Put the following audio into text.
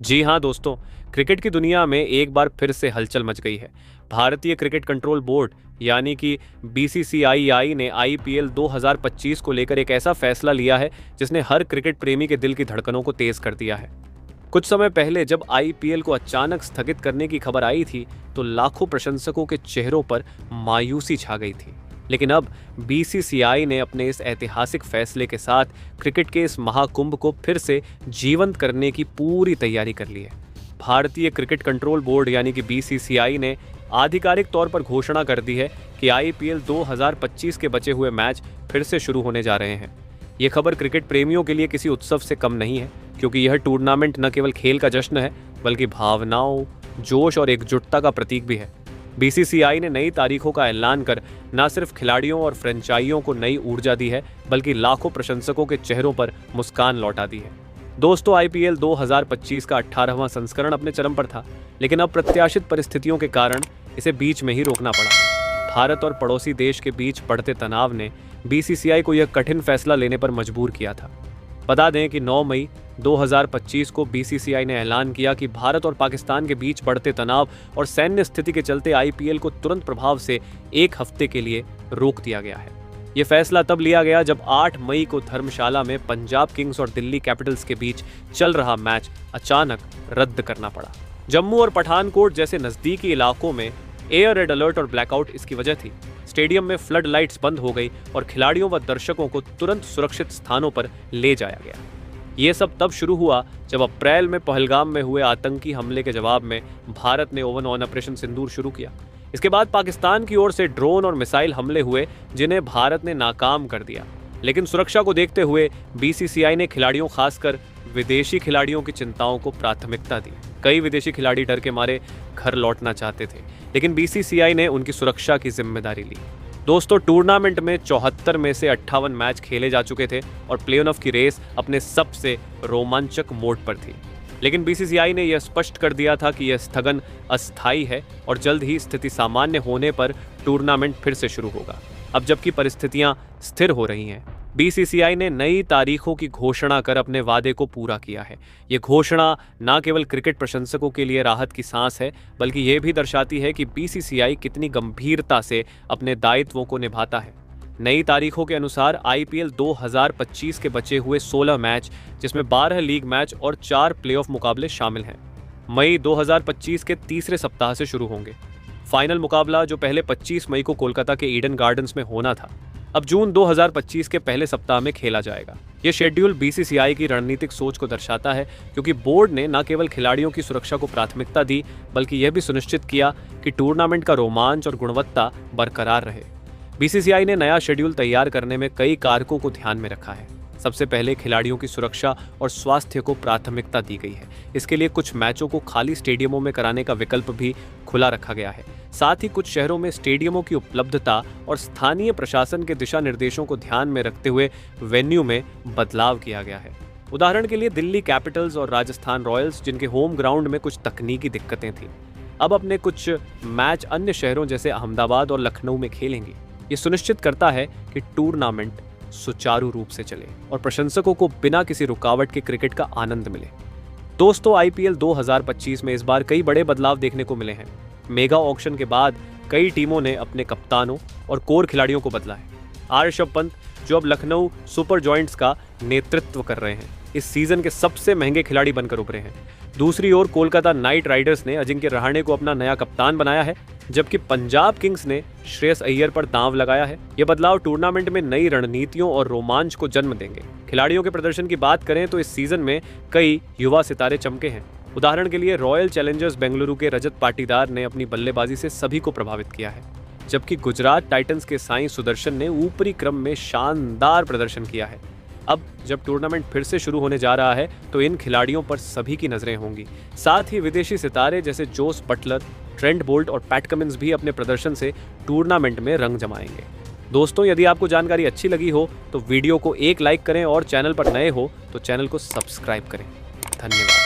जी हाँ दोस्तों, क्रिकेट की दुनिया में एक बार फिर से हलचल मच गई है। भारतीय क्रिकेट कंट्रोल बोर्ड यानी कि बीसीसीआई ने आईपीएल 2025 को लेकर एक ऐसा फैसला लिया है जिसने हर क्रिकेट प्रेमी के दिल की धड़कनों को तेज कर दिया है। कुछ समय पहले जब आईपीएल को अचानक स्थगित करने की खबर आई थी तो लाखों प्रशंसकों के चेहरों पर मायूसी छा गई थी। लेकिन अब बीसीसीआई ने अपने इस ऐतिहासिक फैसले के साथ क्रिकेट के इस महाकुंभ को फिर से जीवंत करने की पूरी तैयारी कर ली है। भारतीय क्रिकेट कंट्रोल बोर्ड यानी कि बीसीसीआई ने आधिकारिक तौर पर घोषणा कर दी है कि आईपीएल 2025 के बचे हुए मैच फिर से शुरू होने जा रहे हैं। ये खबर क्रिकेट प्रेमियों के लिए किसी उत्सव से कम नहीं है, क्योंकि यह टूर्नामेंट न केवल खेल का जश्न है बल्कि भावनाओं, जोश और एकजुटता का प्रतीक भी है। बीसीसीआई ने नई तारीखों का ऐलान कर न सिर्फ खिलाड़ियों और फ्रेंचाइजियों को नई ऊर्जा दी है बल्कि लाखों प्रशंसकों के चेहरों पर मुस्कान लौटा दी है। दोस्तों, आईपीएल 2025 का 18वां संस्करण अपने चरम पर था, लेकिन अप्रत्याशित परिस्थितियों के कारण इसे बीच में ही रोकना पड़ा। भारत और पड़ोसी देश के बीच बढ़ते तनाव ने बीसीसीआई को यह कठिन फैसला लेने पर मजबूर किया था। बता दें कि 9 मई 2025 को बीसीसीआई ने ऐलान किया कि भारत और पाकिस्तान के बीच बढ़ते तनाव और सैन्य स्थिति के चलते आईपीएल को तुरंत प्रभाव से एक हफ्ते के लिए रोक दिया गया है। ये फैसला तब लिया गया जब 8 मई को धर्मशाला में पंजाब किंग्स और दिल्ली कैपिटल्स के बीच चल रहा मैच अचानक रद्द करना पड़ा। जम्मू और पठानकोट जैसे नजदीकी इलाकों में एयर रेड अलर्ट और ब्लैकआउट इसकी वजह थी। स्टेडियम में फ्लड लाइट्स बंद हो गई और खिलाड़ियों व दर्शकों को तुरंत सुरक्षित स्थानों पर ले जाया गया। ये सब तब शुरू हुआ जब अप्रैल में पहलगाम में हुए आतंकी हमले के जवाब में भारत ने ओवन ऑपरेशन सिंदूर शुरू किया। इसके बाद पाकिस्तान की ओर से ड्रोन और मिसाइल हमले हुए जिन्हें भारत ने नाकाम कर दिया। लेकिन सुरक्षा को देखते हुए बीसीसीआई ने खिलाड़ियों, खासकर विदेशी खिलाड़ियों की चिंताओं को प्राथमिकता दी। कई विदेशी खिलाड़ी डर के मारे घर लौटना चाहते थे, लेकिन बीसीसीआई ने उनकी सुरक्षा की जिम्मेदारी ली। दोस्तों, टूर्नामेंट में 74 में से 58 मैच खेले जा चुके थे और प्ले ऑफ की रेस अपने सबसे रोमांचक मोड पर थी। लेकिन बीसीसीआई ने यह स्पष्ट कर दिया था कि यह स्थगन अस्थायी है और जल्द ही स्थिति सामान्य होने पर टूर्नामेंट फिर से शुरू होगा। अब जबकि परिस्थितियां स्थिर हो रही हैं, बीसीसीआई ने नई तारीखों की घोषणा कर अपने वादे को पूरा किया है। ये घोषणा न केवल क्रिकेट प्रशंसकों के लिए राहत की सांस है, बल्कि ये भी दर्शाती है कि बीसीसीआई कितनी गंभीरता से अपने दायित्वों को निभाता है। नई तारीखों के अनुसार आईपीएल 2025 के बचे हुए 16 मैच, जिसमें 12 लीग मैच और 4 प्लेऑफ मुकाबले शामिल हैं, मई 2025 के तीसरे सप्ताह से शुरू होंगे। फाइनल मुकाबला, जो पहले 25 मई को कोलकाता के ईडन गार्डन्स में होना था, अब जून 2025 के पहले सप्ताह में खेला जाएगा। ये शेड्यूल बीसीसीआई की रणनीतिक सोच को दर्शाता है, क्योंकि बोर्ड ने न केवल खिलाड़ियों की सुरक्षा को प्राथमिकता दी बल्कि यह भी सुनिश्चित किया कि टूर्नामेंट का रोमांच और गुणवत्ता बरकरार रहे। बीसीसीआई ने नया शेड्यूल तैयार करने में कई कारकों को ध्यान में रखा है। सबसे पहले खिलाड़ियों की सुरक्षा और स्वास्थ्य को प्राथमिकता दी गई है। इसके लिए कुछ मैचों को खाली स्टेडियमों में कराने का विकल्प भी खुला रखा गया है। साथ ही कुछ शहरों में स्टेडियमों की उपलब्धता और स्थानीय प्रशासन के दिशा निर्देशों को ध्यान में रखते हुए वेन्यू में बदलाव किया गया है। उदाहरण के लिए दिल्ली कैपिटल्स और राजस्थान रॉयल्स, जिनके होम ग्राउंड में कुछ तकनीकी दिक्कतें थीं, अब अपने कुछ मैच अन्य शहरों जैसे अहमदाबाद और लखनऊ में खेलेंगी। ये सुनिश्चित करता है कि टूर्नामेंट सुचारू रूप से चले और प्रशंसकों को बिना किसी रुकावट के क्रिकेट का आनंद मिले। दोस्तों, आईपीएल 2025 में इस बार कई बड़े बदलाव देखने को मिले हैं। मेगा ऑक्शन के बाद कई टीमों ने अपने कप्तानों और कोर खिलाड़ियों को बदला है। ऋषभ पंत, जो अब लखनऊ सुपर जॉयंट्स का नेतृत्व कर रहे हैं, इस सीजन के सबसे महंगे खिलाड़ी बनकर उभरे हैं। दूसरी ओर कोलकाता नाइट राइडर्स ने अजिंक्य रहाणे को अपना नया कप्तान बनाया है, जबकि पंजाब किंग्स ने श्रेयस अय्यर पर दांव लगाया है। ये बदलाव टूर्नामेंट में नई रणनीतियों और रोमांच को जन्म देंगे। खिलाड़ियों के प्रदर्शन की बात करें तो इस सीजन में कई युवा सितारे चमके हैं। उदाहरण के लिए रॉयल चैलेंजर्स बेंगलुरु के रजत पाटीदार ने अपनी बल्लेबाजी से सभी को प्रभावित किया है, जबकि गुजरात टाइटंस के साई सुदर्शन ने ऊपरी क्रम में शानदार प्रदर्शन किया है। अब जब टूर्नामेंट फिर से शुरू होने जा रहा है तो इन खिलाड़ियों पर सभी की नजरें होंगी। साथ ही विदेशी सितारे जैसे जोस बटलर, ट्रेंट बोल्ट और पैट कमिंस भी अपने प्रदर्शन से टूर्नामेंट में रंग जमाएंगे। दोस्तों, यदि आपको जानकारी अच्छी लगी हो तो वीडियो को एक लाइक करें और चैनल पर नए हो तो चैनल को सब्सक्राइब करें। धन्यवाद।